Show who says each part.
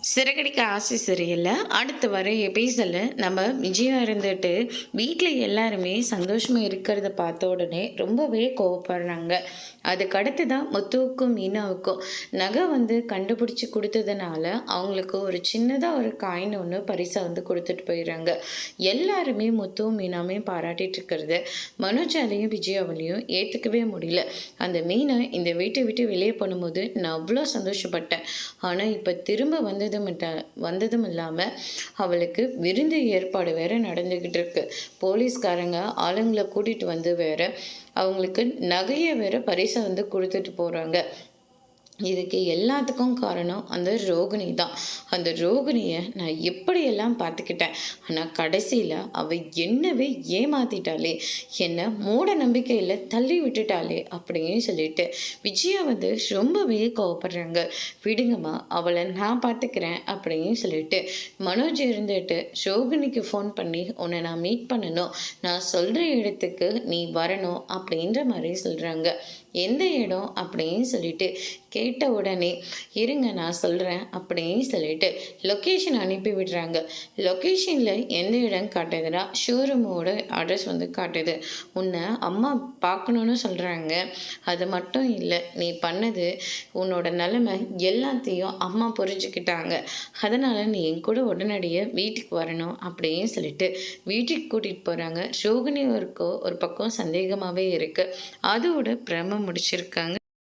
Speaker 1: சிறகடிக்க ஆசை சரியில்ல. அடுத்து வர எபிசோட்ல நம்ம விஜயா இருந்துட்டு வீட்டில் எல்லாருமே சந்தோஷமா இருக்கிறத பார்த்த உடனே ரொம்பவே கோவப்படுறாங்க. அதுக்கு அடுத்து தான் முத்துவுக்கும் மீனாவுக்கும் நகை கண்டுபிடிச்சி கொடுத்ததுனால அவங்களுக்கு ஒரு சின்னதாக ஒரு காயின் ஒன்று பரிசை கொடுத்துட்டு போயிடுறாங்க. எல்லாருமே முத்துவும் மீனாவையும் பாராட்டிட்டு இருக்கிறத மனோஜாலையும் விஜயாவிலையும் ஏற்றுக்கவே முடியல. அந்த மீனை இந்த வீட்டை விட்டு வெளியே பண்ணும்போது நான் அவ்வளோ சந்தோஷப்பட்டேன். ஆனால் இப்போ திரும்ப வந்ததும் இல்லாமல் அவளுக்கு விருந்து ஏற்பாடு வேற நடந்துக்கிட்டு இருக்கு. போலீஸ்காரங்க ஆளுங்களை கூட்டிகிட்டு வேற அவங்களுக்கு நகையை வேற பரிசை கொடுத்துட்டு போகிறாங்க. இதுக்கு எல்லாத்துக்கும் காரணம் அந்த ரோகிணி தான். அந்த ரோகிணியை நான் எப்படியெல்லாம் பார்த்துக்கிட்டேன். ஆனால் கடைசியில் அவள் என்னவே ஏமாத்திட்டாளே, என்னை மூட நம்பிக்கையில் தள்ளி விட்டுட்டாளே அப்படின்னு சொல்லிட்டு விஜயா ரொம்பவே கோவப்படுறாங்க. விடுங்கம்மா, அவளை நான் பார்த்துக்கிறேன் அப்படின்னு சொல்லிட்டு மனோஜ் இருந்துட்டு ரோகிணிக்கு ஃபோன் பண்ணி உன்னை நான் மீட் பண்ணணும், நான் சொல்கிற இடத்துக்கு நீ வரணும் அப்படின்ற மாதிரி சொல்கிறாங்க. எந்த இடம் அப்படின்னு சொல்லிட்டு கேட்ட உடனே இருங்க நான் சொல்கிறேன் அப்படின்னு சொல்லிட்டு லொக்கேஷன் அனுப்பி விடுறாங்க. லொக்கேஷனில் எந்த இடம் காட்டுதுன்னா ஷோரூமோட அட்ரஸ் காட்டுது. உன்னை அம்மா பார்க்கணுன்னு சொல்கிறாங்க. அது மட்டும் இல்லை, நீ பண்ணது உன்னோட நிலைமை எல்லாத்தையும் அம்மா புரிஞ்சுக்கிட்டாங்க. அதனால் நீ என் கூட உடனடியாக வீட்டுக்கு வரணும் அப்படின்னு சொல்லிட்டு வீட்டுக்கு கூட்டிகிட்டு போகிறாங்க. ரோகிணி ஒரு பக்கம் சந்தேகமாகவே இருக்குது. அதோட பிரம முடிச்சிருக்காங்க.